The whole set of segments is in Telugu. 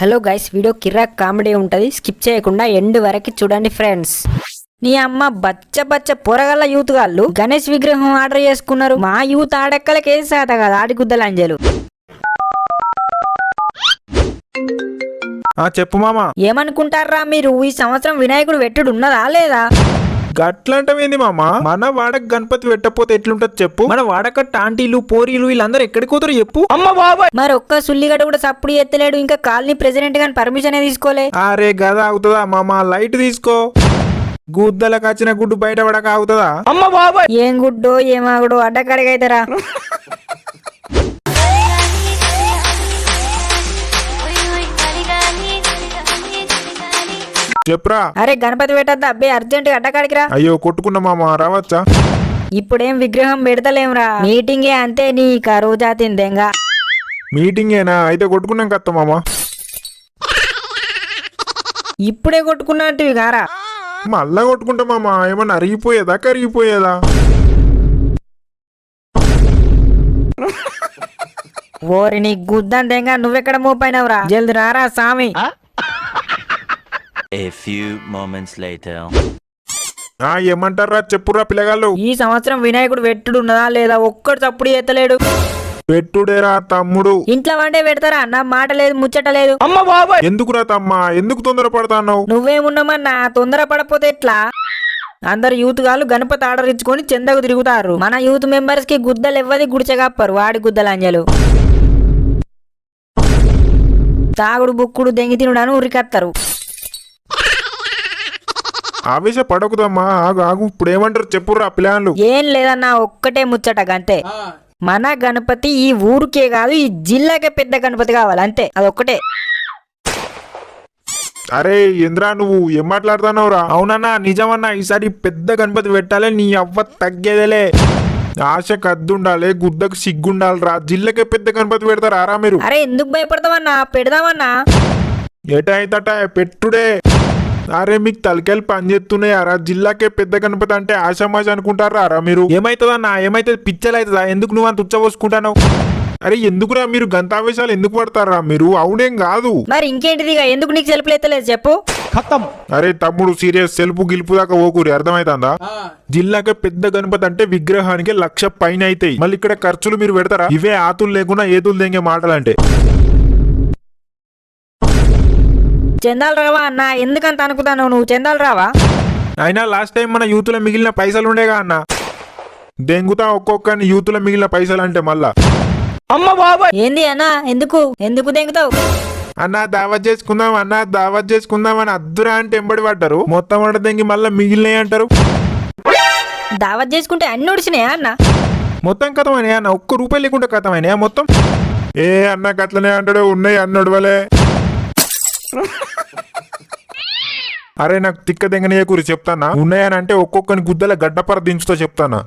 హలో గైస్, వీడియో కిరాక్ కామెడీ ఉంటది, స్కిప్ చేయకుండా ఎండ్ వరకు చూడండి ఫ్రెండ్స్. నీ అమ్మ బచ్చ బచ్చ పొరగల్ల యూత్ గాళ్ళు గణేష్ విగ్రహం ఆర్డర్ చేసుకున్నారు. మా యూత్ ఆడెక్కలకి ఏం సాత కదా ఆడిగుద్దలంజలు. చెప్పు మామా. ఏమనుకుంటారా మీరు, ఈ సంవత్సరం వినాయకుడు వెట్టుడు ఉన్నదా లేదా? గట్లంటవేంది మామా? మన వాడక గణపతి పెట్టకపోతే ఎట్లుంటది చెప్పు? మన వాడక టాంటీలు పోరీలు వీళ్ళందరూ ఎక్కడికి పోతారు చెప్పు? అమ్మ బాబాయ్, మరి ఒక్క సుల్లిగడ్డ కూడా సప్పుడు ఎత్తలేడు, ఇంకా కాలనీ ప్రెసిడెంట్ గాని పర్మిషన్ తీసుకోలే. అరే గదా అవుతుందా మామా? లైట్ తీసుకో. గుద్దలకు వచ్చిన గుడ్డు బయట పడక అవుతుందా? అమ్మ బాబాయ్, ఏం గుడ్డో ఏమాగుడో అడ్డకడిగైతారా. చెప్పురా. అరే గణపతి పెట్టద్దా అబ్బే, అర్జెంట్ గా అడ్డకాడికిరా. అయ్యో కొట్టుకున్నా మామా, రావచ్చా? ఇప్పుడేం విగ్రహం పెడతలేంరా, మీటింగే అంతే. నీ కరువు జాతిందెంగా. మీటింగేనా? అయితే కొట్టుకున్నాం కత్త మామా. ఇప్పుడే కొట్టుకున్నట్టువి గారా. మళ్ళా కొట్టుకుంటా మామా. ఏమన్నా అరిగిపోయేదా కరిగిపోయేదా? ఓరి నీ గుద్దంతేంగా, నువ్వెక్కడ మోపైనవురా? జల్ది రారా సామి. A few moments later. ఏమంటారా చెప్పురా పిల్లగాళ్ళు. ఈ సంవత్సరం వినాయకుడు వెట్టుడు ఉన్నదా లేదా? ఒక్కడు తప్పుడు ఎత్తలేడు. పెట్టుడేరా తమ్ముడు. ఇంట్లో వండే పెడతారా? నా మాట లేదు, ముచ్చట లేదు. అమ్మ బాబాయ్, ఎందుకురా తమ్మా? ఎందుకు తొందరపడతాన్నావు? నువ్వేమున్నామన్నా తొందర పడపోతే ఎట్లా? అందరు యూత్ గాళ్ళు గణపతి ఆర్డర్ ఇచ్చుకొని చెందకు తిరుగుతారు. మన యూత్ మెంబర్స్ కి గుద్దలు ఇవ్వది, గుడిచెగప్పరు వాడి గుద్దలంజలు. తాగుడు బుక్కుడు దెంగి తినుడని ఉరికత్తరు. ఆవేశ పడకుదమ్మా. ఆగు ఆగు, ఇప్పుడు ఏమంటారు చెప్పురా పిల్లలు. ఏం లేదన్నా, ఒక్కటే ముచ్చట గంతే. మన గణపతి ఈ ఊరికే కాదు, ఈ జిల్లాకే పెద్ద గణపతి కావాలి అంతే, అదొక్కటే. అరే ఇంద్రా, నువ్వు ఏం మాట్లాడుతున్నావురా? అవునన్నా, నిజమన్నా. ఈసారి పెద్ద గణపతి పెట్టాలి. నీ అవ్వ తగ్గేదేలే. ఆశ కద్దుండాలి, గుద్దకు సిగ్గుండాలిరా. జిల్లాకే పెద్ద గణపతి పెడతారా మీరు? అరే ఎందుకు భయపడతామన్నా, పెడదామన్నా. ఏటైతట పెట్టుడే. అరే మీకు తలకాయలు పనిచేస్తున్నాయారా? జిల్లాకే పెద్ద గణపతి అంటే ఆశామాష అనుకుంటారా మీరు? ఏమైతుందన్నా? ఏమైతే పిచ్చలు అవుతుందా? ఎందుకు నువ్వు అంత ఉచ్చబోసుకుంటావు? అరే ఎందుకురా మీరు గంతావేశాలు ఎందుకు పడతారా మీరు? అవునేం కాదు. మరి ఇంకేంటిదిగా, ఎందుకు నీకు సెల్ఫ్ ఎత్తలేదు చెప్పు. అరే తమ్ముడు, సీరియస్. సెల్ఫ్ గిలుపు దాకా ఓకూరి, అర్థమైతుందా? జిల్లాకే పెద్ద గణపతి అంటే విగ్రహానికి 1,00,000 పైన అవుతాయి. మళ్ళీ ఇక్కడ ఖర్చులు మీరు పెడతారా? ఇవే ఆతులు లేకుండా ఏతులు దెంగే మాటలంటే. చందాలు రావా అన్న? ఎందుకంత అనుకుతాను నువ్వు? చందాలు రావా? అయినా లాస్ట్ టైం మన యూత్లో మిగిలిన పైసలు ఉండేగా అన్న. దెంగుతా ఒక్కొక్కని యూత్లో మిగిలిన పైసలు అంటే మళ్ళా. అమ్మ బాబాయ్, ఏంది అన్న? ఎందుకు ఎందుకు దెంగుతావు? అన్నా దావత్ చేసుకుందాం, అన్నా దావత్ చేసుకుందాం అని అద్దురా అంటే ఎంబడి పడ్డారు. మొత్తం అంట దెంగి మళ్ళీ మిగిలినాయి అంటారు. దావత్ చేసుకుంటే అన్ని ఉడిచినాయా అన్న? మొత్తం కథమైనా అన్న? ఒక్క రూపాయి లేకుండా కథమైనా మొత్తం? ఏ అన్న గట్లనే అంటాడు, ఉన్నాయి అన్నొడవలే. అరే నాకు తిక్క దెంగనే కూరి చెప్తానా? ఉన్నాయని అంటే ఒక్కొక్కని గుద్దల గడ్డపర దించుతో చెప్తానా.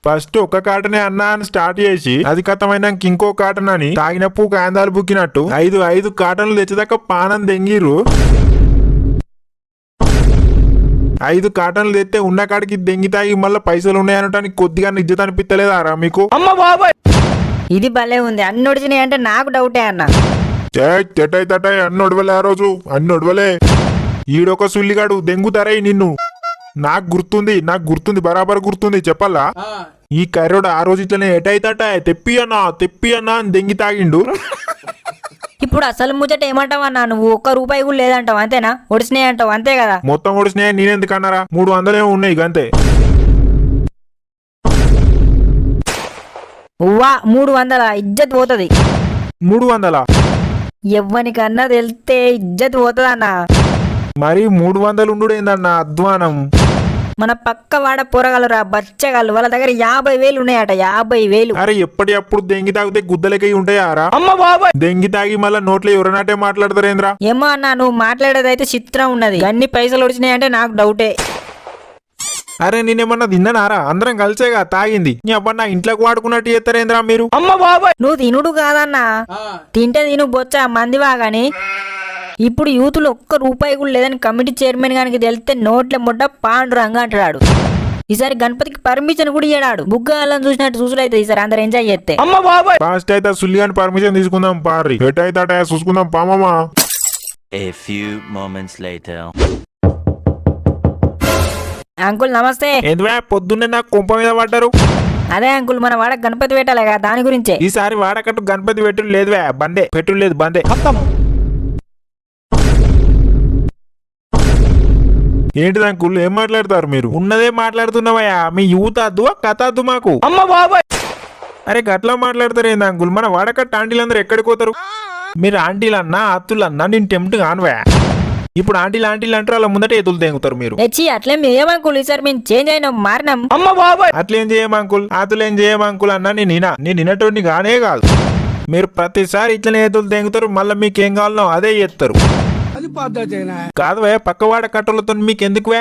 ఫస్ట్ ఒక కాటనే అన్నా అని స్టార్ట్ చేసి, అది కథమైనాక ఇంకో కాటన్ అని తాగిన పూ కాందాలు బుక్కినట్టు 5 కాటన్లు తెచ్చేదాకా పానం దెంగిర్రు. 5 కాటన్లు తెస్తే ఉన్న కాడికి దెంగి తాగి మళ్ళీ పైసలు ఉన్నాయనటానికి కొద్దిగా నిజత అనిపిస్తలేదారా మీకు? అమ్మ బాబాయ్, ఇది భలే ఉంది. అన్ని ఉడిచినాయి అంటే నాకు డౌటే అన్న. తెటై అన్నొడవలే. ఆ రోజు అన్నొడవలే. ఈడొక సుల్లిగాడు దెంగుతారై నిన్ను. నాకు గుర్తుంది బరాబర్ గుర్తుంది. చెప్పాలా? ఈ కర్రోడు ఆ రోజు ఇట్లనే ఎటైతట తెప్పి అన్నా అని దెంగి తాగిండు. ఇప్పుడు అసలు ముచ్చట ఏమంటావన్నా? నువ్వు ఒక్క రూపాయి కూడా లేదంటావు అంతేనా? ఒడిసినాయి అంటావు అంతే కదా? మొత్తం ఒడిసినాయి. నేనెందుకన్నారా? 300 ఉన్నాయి అంతే. ఉవ్వా 300? ఇజ్జత్ పోతుంది. 300? ఎవ్వనికన్నా తెలితే ఇజ్జత్ పోతుందన్న. మరి 300 ఉండుడేందన్నా అధ్వానం. మన పక్క వాడ పొరగలరా బచ్చగాళ్ళు, వాళ్ళ దగ్గర 50,000 ఉన్నాయట. 50,000. అరే ఎప్పటి అప్పుడు దెంగి తాగితే గుద్దలకై ఉంటాయారా? అమ్మ బాబాయ్, దెంగి తాగి మళ్ళా నోట్లో ఎవరనాటే మాట్లాడతారేంద్రా? ఏమో అన్న, నువ్వు మాట్లాడేదైతే చిత్రం ఉన్నది. అన్ని పైసలు ఒడిచినాయి అంటే నాకు డౌటే. అరే నేనేమన్నా తిన్నానారా? అందరం కలిసేగా తాగింది. నీ అబ్బా నా ఇంట్లోకి వాడుకున్నట్టు చేస్తారేంద్రా మీరు? అమ్మ బాబాయ్, నువ్వు తినుడు కాదన్నా, తింటే తిను బొచ్చ మందివా గాని. ఇప్పుడు యూతులు ఒక్క రూపాయి కూడా లేదని కమిటీ చైర్మన్ గానికి తెలిస్తే నోట్ల ముడ్డ పాండురంగా అంటాడు. ఈసారి గణపతికి పర్మిషన్ కూడా ఇయ్యడాడు బుగ్గాలను చూసినట్టు చూసుడైతే ఈసారి అందరు ఎంజాయ్ చేస్తే. ఫాస్ట్ అయితే సుల్లిగాని పర్మిషన్ తీసుకుందాం పారి. ఎటైతే అట చూసుకుందాం పామమ్మా. A few moments later. Uncle నమస్తే. ఎందువే పొద్దున్నే నాకు కుంప మీద పడ్డారు? అదే అంకుల్ మన వాడ గణపతి పెట్టాలిగా దాని గురించే. ఈసారి వాడకట్టు గణపతి పెట్టుడు లేదువే, బందే పెట్టుడు లేదు, బందే. ఏంటిది అంకుల్ ఏం మాట్లాడతారు మీరు? ఉన్నదే మాట్లాడుతున్నావయ్యా. మీ యూత్ అద్దు కథ అద్దు మాకు. అరే గట్లా మాట్లాడతారు ఏంది అంకుల్? మన వాడకట్టు ఆంటీలందరూ ఎక్కడికి పోతారు? మీరు ఆంటీలన్నా అత్తులన్నా నేను టెంప్ట్ కానువే. ఇప్పుడు ఆంటీలు అంటారు, వాళ్ళ ముందట ఎదులు తెంగుతారు మీరు. తెచ్చి అట్లేం ఏమంకుల్ ఈసారి మేము చేంజ్ అయినాం మారినాం. అట్లేం చేయమంకుల్, అతులేం చేయమంకుల్ అన్నా నేను నిన్నటోని గానే కాదు. మీరు ప్రతిసారి ఇట్లనే ఎదులు తెంగుతారు, మళ్ళీ మీకేం కావాలనో అదే చేస్తారు. కాదు పక్క వాడ కట్టలతో మీకెందుకు?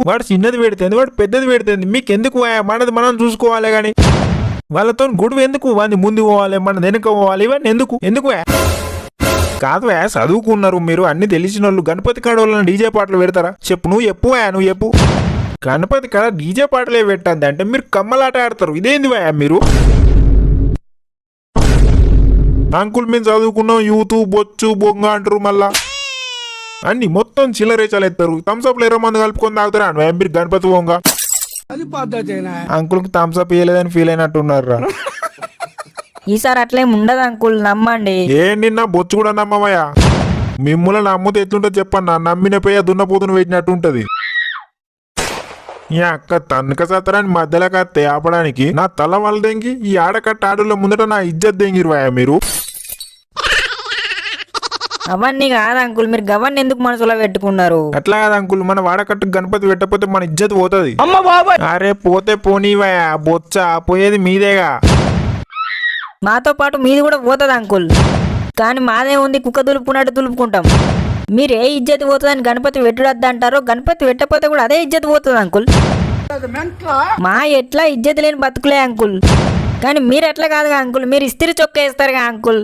వాడు చిన్నది పెడుతుంది, వాడు పెద్దది పెడుతుంది, మీకెందుకు? మనది మనం చూసుకోవాలి గాని వాళ్ళతో గొడవ ఎందుకు? వాడిని ముందు పోవాలి, మన వెనుక పోవాలి, ఇవన్నీ ఎందుకు? కాదు చదువుకున్నారు మీరు, అన్ని తెలిసిన వాళ్ళు. గణపతి కాడ వాళ్ళని డీజే పాటలు పెడతారా? చెప్పు నువ్వు చెప్పు. గణపతి కాడ డీజే పాటలే పెట్టద్ది అంటే మీరు కమ్మలాట ఆడతారు. ఇదేంది మీరు? అంకుల్ మేము చదువుకున్నాం, యూత్ బొచ్చు బొంగ అంటారు, మళ్ళా అన్ని మొత్తం చిల్లరేచాలు ఎత్తారు. థమ్స్అప్ లేరో మంది కలుపుకొని తాగుతారా మీరు గణపతి బొంగ? అంకుల్ కి థమ్స్అప్ ఇయ్యలేదని ఫీల్ అయినట్టున్నారా? ఈసారి అట్లేం ఉండదు అంకుల్ నమ్మండి. నిన్న బొచ్చు కూడా నమ్మవయ్యా. మిమ్మల్ని నమ్మితే ఎట్లుంటో చెప్పన్నా, నమ్మిన పోయా దున్నపోతును పెట్టినట్టు ఉంటది. ఈ అక్క తనక సత్తరాని మధ్యలో కత్తే ఆపడానికి నా తల వాళ్ళ దెంగి ఈ ఆడకట్ట ఆడుల ముందట నా ఇజ్జత్ దెంగిరువాయా మీరు? అవన్నీ కాదు అంకుల్, మీరు గవర్ని ఎందుకు మనసులో పెట్టుకున్నారు? అట్లా కాదు అంకుల్, మన వాడకట్టు గణపతి పెట్టకపోతే మన ఇజ్జత్ పోతుంది. అరే పోతే పోనీవయ్యా, బొచ్చా పోయేది మీదేగా. మాతో పాటు మీది కూడా పోతుంది అంకుల్, కానీ మాదే ఉంది కుక్క దులుపుకున్నట్టు దులుపుకుంటాం. మీరు ఏ ఇజ్జత్ పోతుందని గణపతి పెట్టుడద్దు అంటారో, గణపతి పెట్టకపోతే కూడా అదే ఇజ్జత్ పోతుంది అంకుల్. మా ఎట్లా ఇజ్జత్ లేని బతుకులే అంకుల్, కానీ మీరు ఎట్లా కాదుగా అంకుల్, మీరు ఇస్త్రీ చొక్క వేస్తారుగా అంకుల్.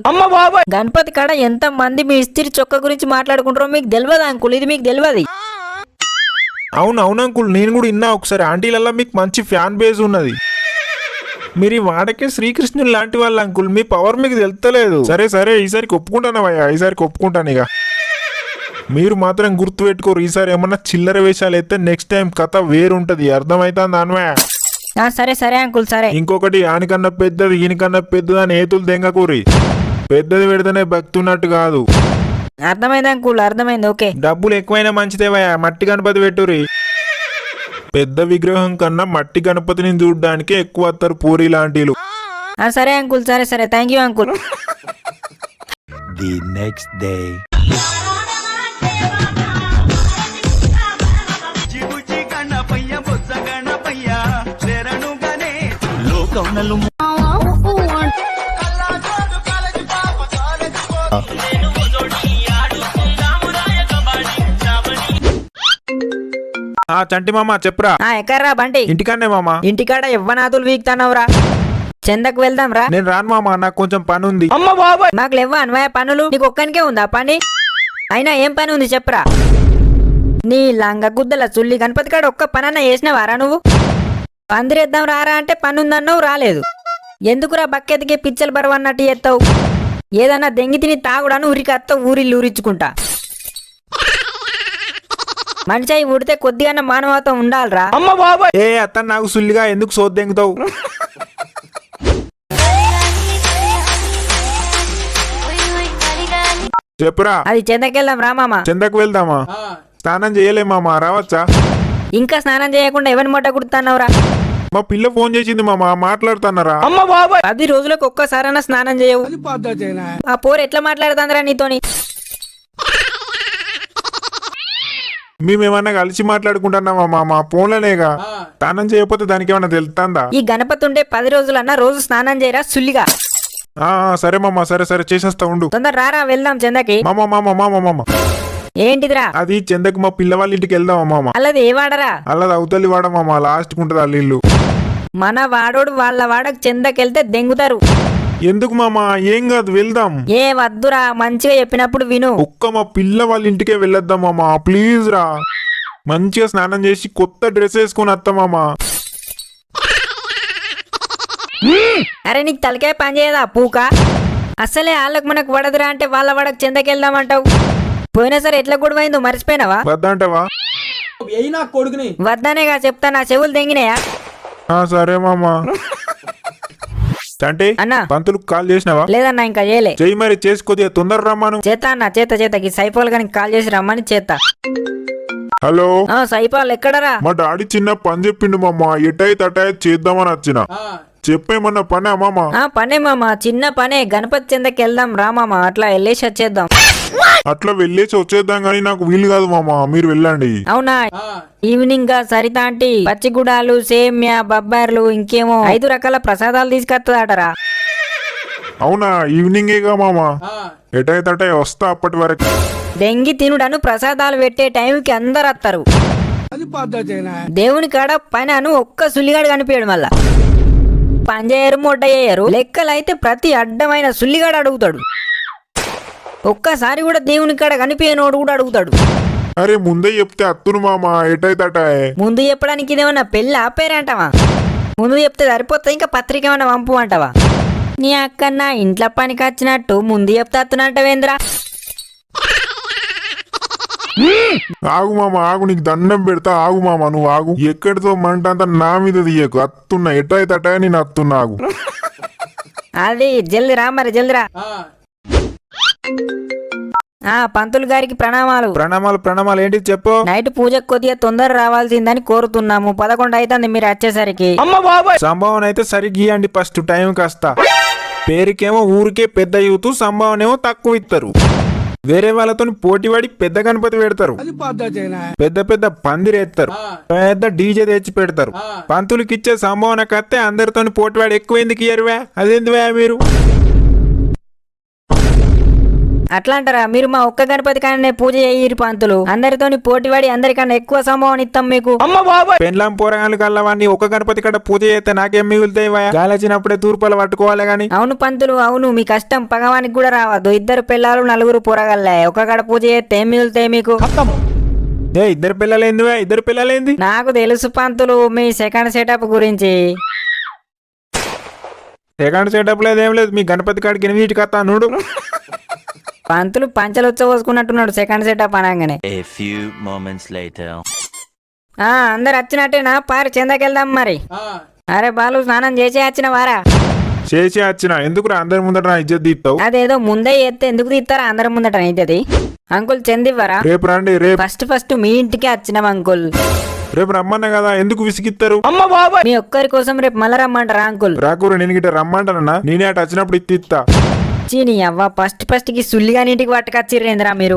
గణపతి కాడ ఎంత మంది మీ ఇస్త్రీ చొక్క గురించి మాట్లాడుకుంటారో మీకు తెలియదు అంకుల్, ఇది మీకు తెలియదు. అవును అంకుల్, నేను కూడా విన్నా ఒకసారి. ఆంటీలల్లా మీకు మంచి ఫ్యాన్ బేస్ ఉన్నది. మీరు వాడకే శ్రీకృష్ణుడు లాంటి వాళ్ళు అంకుల్, మీ పవర్ మీకు తెలుస్తలేదు. సరే ఈసారికి ఒప్పుకుంటానవయ్యా, ఈసారికి ఒప్పుకుంటాను. ఇక మీరు మాత్రం గుర్తు పెట్టుకోరు, ఈసారి ఏమన్నా చిల్లర వేషాలు అయితే నెక్స్ట్ టైం కథ వేరుంటది. అర్థమైతుందా అన్వయ? సరే అంకుల్ సరే. ఇంకొకటి ఆనికన్నా పెద్దది ఈయనకన్నా పెద్దది అని ఏతులు దెంగకూరి. పెద్దది పెడితేనే భక్తి ఉన్నట్టు కాదు. అర్థమైంది అంకుల్, అర్థమైంది. ఓకే డబ్బులు ఎక్కువైనా మంచిదేవయ్యా, మట్టి గణపతి పెట్టురి. పెద్ద విగ్రహం కన్నా మట్టి గణపతిని చూడడానికి ఎక్కువ వస్తారు పూరి లాంటిలు. సరే అంకుల్, సరే thank you uncle. The next day. చంటి మామ చెప్పురా. ఎక్కడ్రా బంటి? ఇంటికాడనే మామ. ఇంటికాడ ఎవ్వనాతులు వీక్తానవరా? చెందకు వెళ్దాం రా. నేను రాను మామ, నాకు కొంచెం పని ఉంది. మాకు లేవా అన్వయ పనులు? నీకు ఒక్కనికే ఉందా పని? అయినా ఏం పని ఉంది చెప్పరా? నీ లంగ గుద్దల చుల్లి గణపతి కాడ ఒక్క పనన్నా చేసినవారా నువ్వు? పందిరేద్దాం రారా అంటే పని ఉందన్నావు, రాలేదు. ఎందుకురా బక్కెతికి పిచ్చలు బరువు అన్నట్టు చేస్తావు? ఏదన్నా దెంగి తిని తాగుడాను ఉరికత్తావు, ఊరిల్లు ఊరించుకుంటా. మనిషి ఉడితే కొద్దిగా మానవత్వం ఉండాలరా. ఏ అతను నాకు సుల్లిగా ఎందుకు సోద్దెంగుతావు? చెప్పురా. అది చెందకెళ్దాం రా మామ. చెందకు వెళ్దామా? స్నానం చేయలే మామ, రావచ్చా? ఇంకా స్నానం చేయకుండా ఎవరి మొట్ట కుడుతున్నావురా? మా పిల్ల ఫోన్ చేసింది మామ, మాట్లాడుతున్నారా? 10 రోజులకు ఒక్కసారైనా స్నానం చేయవు. ఆ పోరు ఎట్లా మాట్లాడుతుందిరా నీతోని? మేమేమన్నా కలిసి మాట్లాడుకుంటున్నామా మా ఫోన్లోనేగా. స్నానం చేయకపోతే దానికి ఏమన్నా తెలుస్తుందా? ఈ గణపతి ఉండే 10 రోజులన్నా రోజు స్నానం చేయరా సుల్లిగా. సరే మామ, సరే చేసేస్తా ఉండు. తొందర రారా వెళ్దాం చెందకి. మామ ఏంటిదిరా? అది చెందకు మా పిల్లవాళ్ళ ఇంటికి వెళ్దామా మామ. అల్లది ఏ వాడరా? అల్లది అవతలి వాడ మామ, లాస్ట్ కుంటది వాళ్ళ ఇల్లు. మన వాడోడు వాళ్ళ వాడకు చెందకెళ్తే దెంగుతారు. ఎందుకు మామ? ఏం కాదు, వెళ్దాం. ఏ వద్దురా, మంచిగా చెప్పినప్పుడు విను. ఒక్క మా పిల్ల వాళ్ళ ఇంటికే వెళ్ళొద్దాం మామ, ప్లీజ్ రా. మంచిగా స్నానం చేసి కొత్త డ్రెస్ వేసుకుని వస్తాం మామ. అరే నీకు తలకాయ పని చేయదా పూక? అసలే వాళ్ళకి మనకు వడదురా అంటే వాళ్ళ వడకు చెందకెళ్దామంటావు. పోయినా సరే ఎట్లా గొడవైందో మర్చిపోయినావా? వద్దంటావా? వద్దనేగా చెప్తా, నా చెవులు తెంగినాయా? సరే మామా. అంటే అన్నా పంతులు కాల్ చేసినావా? లేదన్నా ఇంకా చేయలే. చెయ్యి మరి, చేసుకోద్దిగా తొందర రమ్మను. చేత అన్న చేత సైపాల్ గారికి కాల్ చేసి రమ్మని చేత. హలో సైపాల్ ఎక్కడరా? మా డాడీ చిన్న పని చెప్పిండు మామ, ఎటాయి తటాయి చేద్దామని వచ్చిన. చెప్పేమన్నా పనే మామ? పనే మామ, చిన్న పనే. గణపతి చెందకి వెళ్దాం రా మామ, అట్లా వెళ్ళేసి వచ్చేద్దాం. అట్లా వెళ్ళేసి వచ్చేద్దాం గానీ నాకు వీలు కాదు మామ, మీరు వెళ్ళండి. అవునా? ఈవినింగ్ గా సరిత ఆంటీ పచ్చిగుడాలు, సేమ్యా, బొబ్బార్లు, ఇంకేమో 5 రకాల ప్రసాదాలు తీసుకొస్తుందటరా. అవునా? ఈవినింగేగా మామ, ఎటాయి తటాయి వస్తా. అప్పటి వరకు దెంగి తినుడను ప్రసాదాలు పెట్టే టైంకి అందరు వస్తారు. దేవుని కాడ పైన ఒక్క సుల్లిగాడు కనిపించాడు. మళ్ళా పంజేయరు మొడ్డ చేయరు, లెక్కలైతే ప్రతి అడ్డమైన సుల్లిగాడు అడుగుతాడు. ఒక్కసారి కూడా దేవుని కాడ కనిపించనోడు కూడా అడుగుతాడు. అరే ముందే చెప్తే అత్తును మామ, ఎటాయి తటాయి. ముందు చెప్పడానికి ఇదేమన్నా పెళ్లి ఆపేరంటావా? ముందు చెప్తే సరిపోతా, ఇంకా పత్రిక ఏమన్నా పంపు అంటావా? నీ అక్కన్నా ఇంట్లో పనికి వచ్చినట్టు ముందు చెప్తే అత్తునంటవేంద్రా? ఆగు మామ ఆగు, నీకు దండం పెడతా. ఆగు మామ, నువ్వు ఆగు. ఎక్కడితో మంట అంతా నా మీద తీయకు. అత్తున్నా, ఎటాయి తటాయి నేను అత్తున్నా. ఆగు. అది జల్దిరా, మరి జల్దిరా. పంతులు గారికి ప్రణామాలు. ప్రణామాలు ప్రణామాలు. ఏంటి చెప్పు. నైట్ పూజకు కొద్దిగా తొందర రావాల్సిందని కోరుతున్నాము. 11 అవుతుంది మీరు వచ్చేసరికి. సంభావన అయితే సరిగ్గియండి ఫస్ట్ టైం కాస్త. పేరుకేమో ఊరికే పెద్ద యూత్, సంభావన ఏమో తక్కువ ఇస్తారు. వేరే వాళ్ళతో పోటీపడి పెద్ద గణపతి పెడతారు, పెద్ద పెద్ద పందిరేస్తారు, పెద్ద డీజే తెచ్చి పెడతారు. పంతులకి ఇచ్చే సంభావన కత్తే అందరితో పోటీపడి ఎక్కువ ఎందుకు ఇయ్యరువా? అదేందువా మీరు? అట్లా అంటారా మీరు? మా ఒక్క గణపతి కానీ పూజ చేయరు పంతులు. అందరితోని పోటీపడి అందరికన్నా ఎక్కువ సంభావన ఇస్తాం మీకు. పెండ్లాం పోరగాళ్ళు కల్లవాడిని ఒక గణపతి కడ పూజ చేస్తే నాకేం మిగులుతాయి? గాలచ్చినప్పుడే తూర్పులు పట్టుకోవాలి గాని. అవును పంతులు, అవును. మీ కష్టం పగవానికి కూడా రావద్దు. 2 పిల్లలు 4 పోరగాళ్ళే ఒక కడ పూజ చేస్తే ఏం మిగులుతాయి మీకు? ఏ 2 పిల్లలేందివా? 2 పిల్లలేంది? నాకు తెలుసు పంతులు మీ సెకండ్ సెటప్ గురించి. సెకండ్ సెటప్ లేదేం లేదు. మీ గణపతి కాడికి 8 కత్తా నూడు. పంతులు పంచలు వచ్చేసుకున్నట్టున్నాడు సెకండ్ సెటప్ అనగానే. A few moments later. అందరు వచ్చినట్టేనా? పారి చెందకెళ్దాం మరి. అరే బాలు, స్నానం చేసే వచ్చిన వారా? చేసి వచ్చిన. ఎందుకు అందరి ముందట నా ఇజ్జత్ తీస్తావు? అదేదో ముందే ఎత్తే ఎందుకు తీస్తారా అందరి ముందట ఇద్దది? అంకుల్ చెందివ్వరా? రేపు రండి. రేపు ఫస్ట్ మీ ఇంటికి వచ్చినాం అంకుల్. రేపు రమ్మన్నా కదా, ఎందుకు విసిగిస్తారు? మీ ఒక్కరి కోసం రేపు మళ్ళా రమ్మంటారా అంకుల్? రాకూర నేను గిట్ట రమ్మంటానన్నా. నేనే అటు వచ్చినప్పుడు ఇత్తా. చీని అవ్వ ఫస్ట్ కి సుల్లిగా నీటికి పట్టుకొచ్చిర్రేంద్రా మీరు.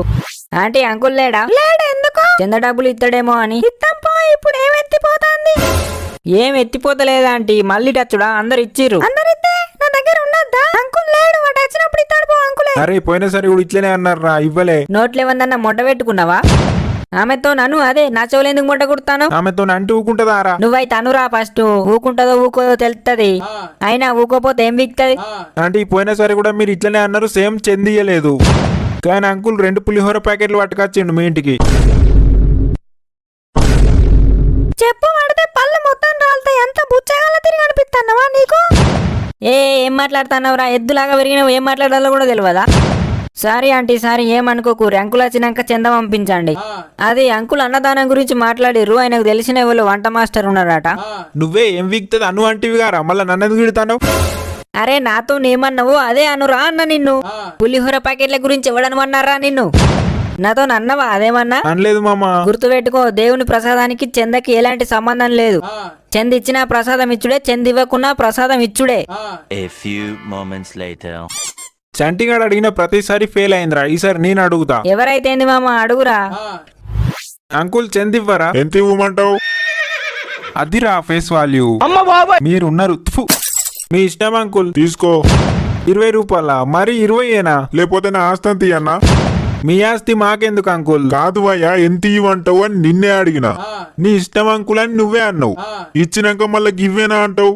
ఆంటీ అంకుల్ లేడా? ఎందుకు? చెంద డబ్బులు ఇస్తాడేమో అని. ఇప్పుడు ఏం ఎత్తిపోతాంది? ఏం ఎత్తిపోతలేదా ఆంటీ? మళ్ళీ టచ్చుడా? అందరు ఇచ్చిర్రు. అరే పోయినసారి కూడా ఇట్లనే అన్నారా, ఇవ్వలే. నోట్లు ఏమన్నా మొట్ట పెట్టుకున్నావా? ఆమెతో నన్ను అదే నా చెవులు ఎందుకు మొట్ట కుడతాను? ఆమెతో అంటూ ఊకుంటదారా? నువ్వైతే అనురా ఫస్ట్. ఊకుంటదో ఊకోదో తెలుస్తుంది. అయినా ఊకోపోతే ఏం విక్తది? అంటే పోయినసారి కూడా మీరు ఇట్లనే అన్నారు, సేమ్ చెందియలేదు. కానీ అంకుల్ 2 పులిహోర ప్యాకెట్లు పట్టుకొచ్చిండు మీ ఇంటికి. చెప్పు పడితే పళ్ళు మొత్తం రాలుతాయి. అంత బుచ్చగాల తిరిగి అనిపిస్తున్నావా నీకు? ఏం మాట్లాడుతున్నావురా? ఎద్దులాగా విరిగినావు. ఏం మాట్లాడాలో కూడా తెలియదా? Sorry aunty, sorry. ఏమనుకోకు. అంకుల్ వచ్చినాక చంద పంపించండి. అది అంకుల్ అన్నదానం గురించి మాట్లాడిర్రు. ఆయనకు తెలిసిన వాళ్ళు వంట మాస్టర్ ఉన్నారట. నువ్వే ఏం విక్తది అను అంటివి గారా, మళ్ళీ నన్ను గిడతాను. అరే నాతో నేమన్నావు అదే అనురా అన్న నిన్ను. పులిహోర ప్యాకెట్ల గురించి ఎవడనమన్నారా నిన్ను? నాతో అన్నవా అదేమన్నా? అనలేదు మామ. గుర్తుపెట్టుకో, దేవుని ప్రసాదానికి చందకి ఎలాంటి సంబంధం లేదు. చంద ఇచ్చినా ప్రసాదం ఇచ్చుడే, చంద ఇవ్వకున్నా ప్రసాదం ఇచ్చుడే. A few moments later. Chantigadu అడిగిన ప్రతిసారి ఫెయిల్ అయిందిరా. ఈసారి నేను అడుగుతా. ఎవరైతే మామ అడుగురా. అంకుల్ చందివ్వరా? ఎంత ఇవ్వమంటావు? అదిరా ఫేస్ వాల్యూ. మీరున్నారు. మీ ఇష్టం అంకుల్. తీసుకో. 20 రూపాయల? మరి 20ఏనా? లేకపోతే నా ఆస్తి అంత అన్నా. మీ ఆస్తి మాకెందుకు అంకుల్? కాదు అయ్యా, ఎంత ఇవ్వంటావు అని నిన్నే అడిగిన. నీ ఇష్టం అంకుల్ అని నువ్వే అన్నావు. ఇచ్చినాక మళ్ళీ గివ్వేనా అంటావు.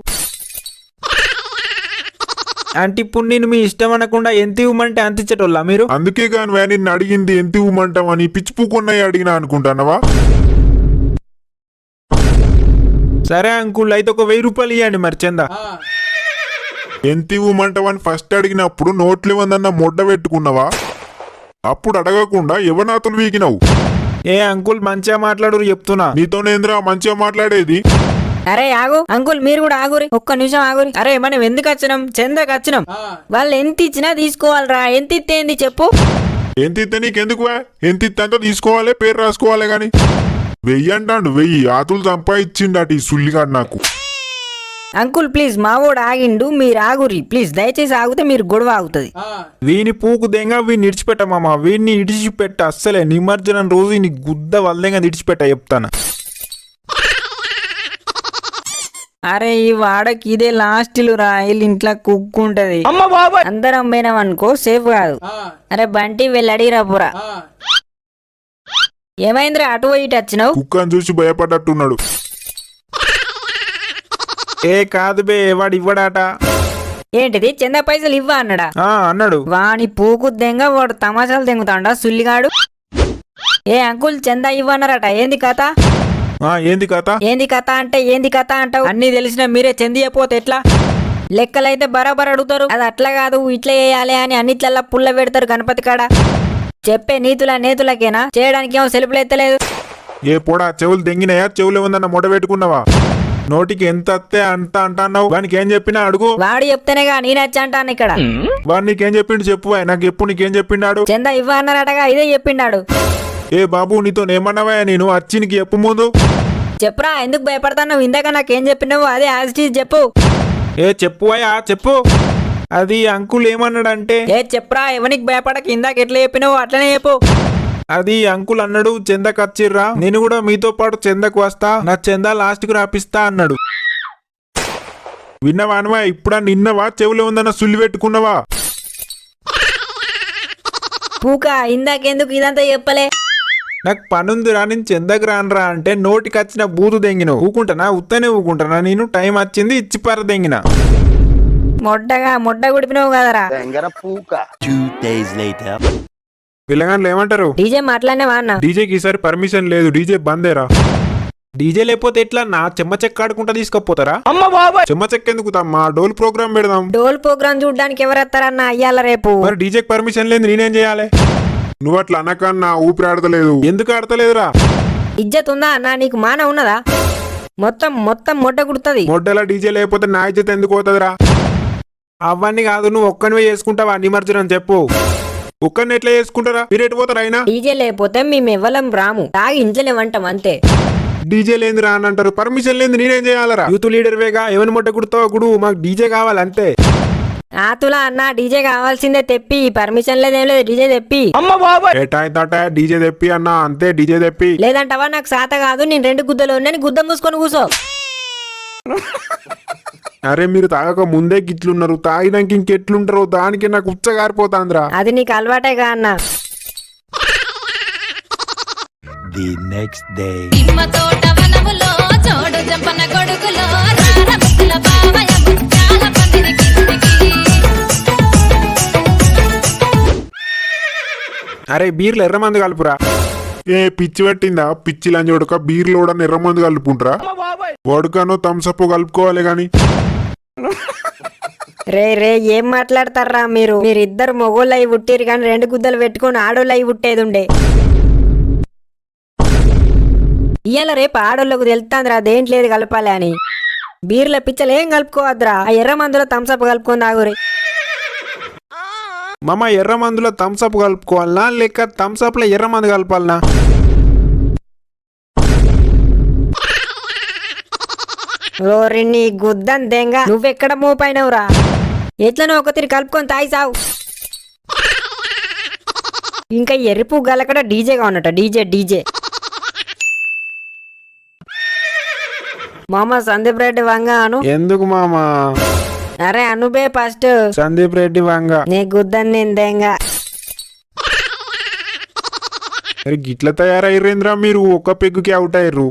అంటే ఇప్పుడు నేను మీ ఇష్టం అనకుండా ఎంత ఇవ్వమంటే అంత ఇచ్చేటోళ్ళ మీరు? అందుకే కాని నిన్ను అడిగింది ఎంత ఇవ్వమంటావని. పిచ్చిపుకున్నాయి అడిగినా అనుకుంటానవా? సరే అంకుల్, అయితే ఒక 1000 రూపాయలు ఇవ్వండి మరి చందా. ఎంత ఇవ్వమంటావని ఫస్ట్ అడిగినప్పుడు నోట్లు ఇవ్వందన్న మొడ్డ పెట్టుకున్నావా? అప్పుడు అడగకుండా ఎవనాతులు వీకినావు? ఏ అంకుల్ మంచిగా మాట్లాడు చెప్తున్నా. నీతోనేంద్రా మంచిగా మాట్లాడేది? అరే ఆగు అంకుల్, మీరు కూడా ఆగురి, ఒక్క నిమిషం ఆగురి. అరే మనం ఎందుకు వచ్చినాం? చందకు వచ్చినాం. వాళ్ళు ఎంత ఇచ్చినా తీసుకోవాలరా. ఎంత ఇత్తేంది చెప్పు? ఎంత ఇస్తే నీకెందుకు? ఎంత ఇస్తే అంతా తీసుకోవాలి, పేరు రాసుకోవాలి గాని. 1000 అంటాడు. 1000 ఆతులు సంపాదించిండట ఈ సుల్లిగాడు నాకు. అంకుల్ ప్లీజ్, మా వాడు ఆగిండు, మీరు ఆగురి ప్లీజ్. దయచేసి ఆగితే మీరు గొడవ ఆగుతుంది. వీని పూకు దెంగ వీడిని ఇడిచిపెట్టమామా. వీడిని ఇడిచిపెట్ట అస్సలే. నిమజ్జనం రోజు నీ గుద్ద వల్దెంగా ఇడిచిపెట్ట చెప్తాను. అరే ఈ వాడకి ఇదే లాస్ట్ రా. వీళ్ళు ఇంట్లో కుక్ ఉంటది. అందరం పోయినాం అనుకో సేఫ్ కాదు. అరే బంటి వెళ్ళి అడిగిరా పురా. ఏమైందిరా అటు పోయి ఇటు వచ్చినావు? కుక్కని చూసి భయపడ్డట్టున్నాడు. ఏ కాదు బే, వాడు ఇవ్వడాట. ఏంటిది చందా పైసలు ఇవ్వ అన్నాడా? అన్నాడు. వాని పూకు దెంగ వాడు తమాషాలు దెంగుతాడా సుల్లిగాడు. ఏ అంకుల్ చందా ఇవ్వన్నారట, ఏంది కథ? ఏంది కథ? ఏంది కథ అంటే ఏంది కథ అంటావు? అన్ని తెలిసిన మీరే చంది చెప్పపోతే ఎట్లా? లెక్కలైతే బరాబర్ అడుగుతారు. అది అట్లా కాదు ఇట్లా చేయాలి అని అన్నిట్లల్లా పుల్ల పెడతారు గణపతి కాడ. చెప్పే నేతులకేనా? చేయడానికి ఏమో సెలుపులు ఎత్తలేదు. ఏ పోడా, చెవులు దెంగినాయా? చెవులు ఏముందన్న మొడ పెట్టుకున్నావా? నోటికి ఎంత అత్తే అంత అంటున్నావు. వానికి ఏం చెప్పినా అడుగు. వాడు చెప్తేనేగా నేనొచ్చి అంటాను ఇక్కడ. వాడు నీకేం చెప్పిండు చెప్పు. నాకు ఎప్పుడు నీకేం చెప్పిండాడు? చందా ఇవ్వ అన్నారటగా, ఇదే చెప్పిండాడు. ఏ బాబు నీతో ఏమన్నావా? నేను వచ్చి నీకు చెప్పు ముందు. చెప్పురా, ఎందుకు భయపడతావు? ఇందాక నాకేం చెప్పినావు అదే యాజ్ ఇట్ ఈజ్ చెప్పు. ఏ చెప్పువయ్యా చెప్పు. అది అంకుల్ ఏమన్నాడంటే. ఏ చెప్పురా, ఎవరికి భయపడక ఇందాక ఎట్లా చెప్పినావు అట్లనే చెప్పు. అది అంకుల్ అన్నాడు, చందకు వచ్చిర్రా, నేను కూడా మీతో పాటు చందకు వస్తా, నా చందా లాస్ట్ కు రాపిస్తా అన్నాడు. విన్నవా అనవా? ఇప్పుడా నిన్నవా? చెవులో ఉందన్న సుల్లి పెట్టుకున్నావా? పూక ఇందాకెందుకు ఇదంతా చెప్పలే? నాకు పనుందిరా, నేను చందకు రానరా అంటే నోటికి వచ్చిన బూతు దెంగిన ఊకుంటానా? ఉత్తనే ఊకుంటానా? నేను టైం వచ్చింది ఇచ్చి పర దెంగిన. మొడ్డ గుడిపినావు కదరా. 2 days later. పిల్లగాండ్లు ఏమంటారు? డీజే మాట్లాడినావా అన్న? డీజేకి ఈసారి పర్మిషన్ లేదు, డీజే బందేరా. డీజే లేకపోతే ఎట్లా? నా చెమ్మ చెక్క ఆడుకుంటా తీసుకపోతారా? చెమ్మ చెక్క ఎందుకు తమ్మా? డోల్ ప్రోగ్రామ్ పెడదాం. డోల్ ప్రోగ్రామ్ చూడడానికి ఎవరెత్తారన్న అయ్యాల రేపు? మరి డీజేకి పర్మిషన్ లేదు, నేనేం చేయాలి? నువ్వు అట్లా అనకన్నా ఊపిరి ఆడతలేదు. ఎందుకు ఆడతలేదురా? ఇజ్జత్ ఉందా అన్న నీకు? మాన ఉన్నదా? మొత్తం మొడ్డ కుడుతుంది. మొడ్డలా డీజే లేకపోతే నా ఇజ్జత్ ఎందుకు పోతుందిరా? అవన్నీ కాదు, నువ్వు ఒక్కనివే చేసుకుంటావా నిమజ్జనం చెప్పు. ఒక్కరిని ఎట్లా చేసుకుంటారా? మీరు ఎటు పోతారా? అయినా డీజే లేకపోతే మేము ఎవ్వలం రాము, తాగి ఇంట్లోనే వంటాం అంతే. డీజే లేని రా అని అంటారు, పర్మిషన్ లేదు, నేనేం చేయాలరా? యూత్ లీడర్ వేగా ఎవరి మొట్ట కుడతావు గుడు, మాకు డీజే కావాలి అంతే. ఆతులా అన్న డీజే కావాల్సిందే తెప్పి, పర్మిషన్ లేదేం లేదు, డీజే తెప్పి. ఏటాయితట డీజే తెప్పి అన్న, అంతే డీజే తెప్పి. లేదంటవా నాకు సాత కాదు, నేను 2 గుద్దలు ఉన్నాను, గుద్ద మూసుకొని కూసో. అరే మీరు తాగక ముందే గిట్లున్నారు, తాగినాక ఇంకెట్లుంటారో దానికి నాకు ఉచ్చగారిపోతాందిరా. అది నీకు అలవాటేగా అన్న. The next day. అరే బీర్లు ఎర్రమందు కలుపురా. ఏ పిచ్చి పట్టిందా? పిచ్చి లంజోడుక బీర్లు కూడా ఎర్రమందు కలుపుకుంటారా? వడుకను థమ్సప్ కలుపుకోవాలి గాని. రే ఏం మాట్లాడతారా మీరు? మీరిద్దరు మొగోళ్ళు అయి పుట్టిరు కానీ 2 గుద్దలు పెట్టుకుని ఆడోళ్ళు అయి పుట్టేది ఉండే. ఇయ్యాల రేపు ఆడోళ్ళకు తెలుస్తాందిరా దేంట్లేదు కలపాలి అని. బీర్ల పిచ్చలు ఏం కలుపుకోవద్దురా, ఆ ఎర్ర మందులో థమ్సప్ కలుపుకొని తాగురి. మామ ఎర్ర మందులో థమ్సప్ కలుపుకోవాలనా లేక థమ్సప్ లో ఎర్ర మందు కలపాలనా? ఓరి నీ గుద్దం దెంగ, నువ్వెక్కడ మోపైనవురా? ఎట్లనో ఒక తిరిగి కలుపుకొని తాగి సావు. ఇంకా ఎరుపు గలకడ డీజేగా ఉన్నట. డీజే మామ సందీప్ రెడ్డి వంగ అను. ఎందుకు మామ? అరే అనుబే ఫస్ట్. సందీప్ రెడ్డి వంగ. నీ గుద్దం నేను దెంగ. గిట్ల తయారయ్యేంద్రా మీరు? ఒక్క పెగ్గుకి అవుట్ అయ్యారు.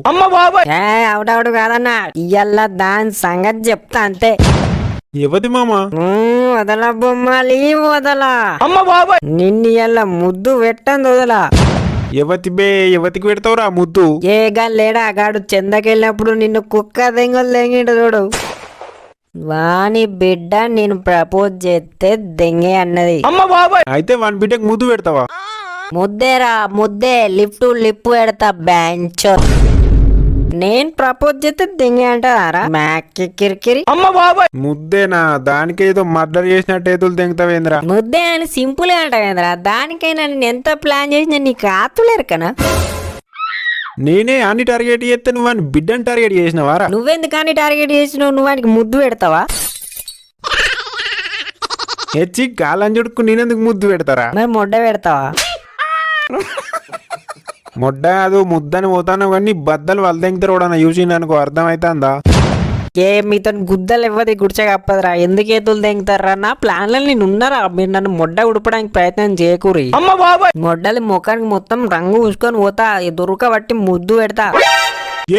అవుట్ కాదన్నా, ఇయ్యాల దాని సంగతి చెప్తా అంతే. ఎవది మామ? వదల బొమ్మలి వదలా. నిన్ను ఇయ్యాల ముద్దు పెట్టంది వదలా. ఎవతికి పెడతావురా ముద్దు? ఏ గా లేడా గాడు చందకెళ్ళినప్పుడు నిన్ను కుక్క దెంగలు దెంగిండు చూడు. వాని బిడ్డ నేను ప్రపోజ్ చేస్తే దెంగే అన్నది. అయితే వన్ బిడ్డకి ముద్దు పెడతావా? ముద్దేరా ముద్దే, లిఫ్ట్ లిప్పు పెడతా బ్యాంచో. నేను ప్రపోజ్ చేస్తే దెంగే అంటారా? మ్యాక్కి కిరికిరి. ముద్దేనా? దానికేదో మర్డర్ చేసినట్టు ఏదో తెంగుతావేంద్రా? ముద్దే అని సింపుల్ గా అంటావేంద్రా? దానికైనా నేను ఎంత ప్లాన్ చేసినా నీకు ఆతులేరు కనా? నేనే అన్ని టార్గెట్ చేస్తే నువ్వు అని బిడ్డని టార్గెట్ చేసినవారా? నువ్వెందుకని టార్గెట్ చేసినావు? నువ్వు వానికి ముద్దు పెడతావా? హెచ్చి గాలని చుడుకు నేనెందుకు ముద్దు పెడతారా? మరి మొడ్డ పెడతావా? మొడ్డ కాదు ముద్దని పోతాను కానీ బద్దలు వాళ్ళు తెంగుతారు కూడా చూసి అనుకో అర్థమైతుందా? ఏ మీతో గుద్దలు ఇవ్వదు గుడిచకపోదురా? ఎందుకు ఏతులు తెంగుతారా? నా ప్లాన్లో నేను ఉన్నారా? మీరు నన్ను మొడ్డ ఉడపడానికి ప్రయత్నం చేయకూరి. మొడ్డలు ముఖానికి మొత్తం రంగు పూసుకొని పోతా, దొరకబట్టి ముద్దు పెడతా.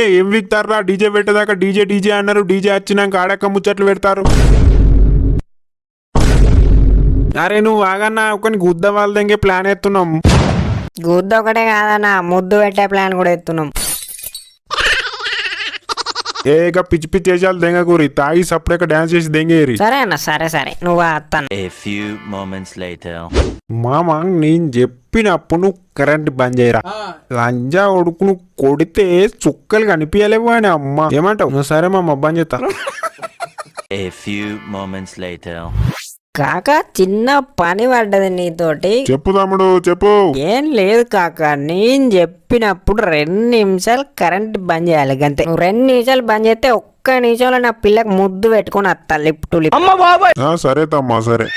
ఏం విక్తారా? డీజే పెట్టేదాకా డీజే డీజే అన్నారు. డీజే వచ్చినాక ఆడక ముచ్చట్లు పెడతారు. అరే నువ్వు ఆగన్నా ఒకని గుద్ద వాళ్ళ దగ్గర ప్లాన్ ఎత్తున్నాం. గుద్ద ఒకటే కాదన్నా, ముద్దు పెట్టే ప్లాన్ కూడా ఎత్తున్నాం. ఏక పిచ్చి పిచ్చి చేసాలు దెంగకూరి తాగి సప్పుడేక డాన్స్ చేసి దెంగేరి. సరే అన్న, సరే సరే నువ్వు అత్తాను. A few moments later. మామ నేను చెప్పినప్పుడు నువ్వు కరెంట్ బంద్ చేయరా. లంజా ఉడుకు నువ్వు కొడితే చుక్కలు కనిపించలేవు అని అమ్మ. ఏమంటావు? సరే మామ బంద్ చేస్తా. A few moments later. కాక చిన్న పని పడ్డది నీతోటి. చెప్పు తమ్ముడు చెప్పు. ఏం లేదు కాక, నేను చెప్పినప్పుడు 2 నిమిషాలు కరెంట్ బంద్ చేయాలి గంతే. నువ్వు 2 నిమిషాలు బంద్ చేస్తే ఒక్క నిమిషంలో నా పిల్లకి ముద్దు పెట్టుకుని వస్తా లిప్ టు లిప్. సరే తమ్మా సరే.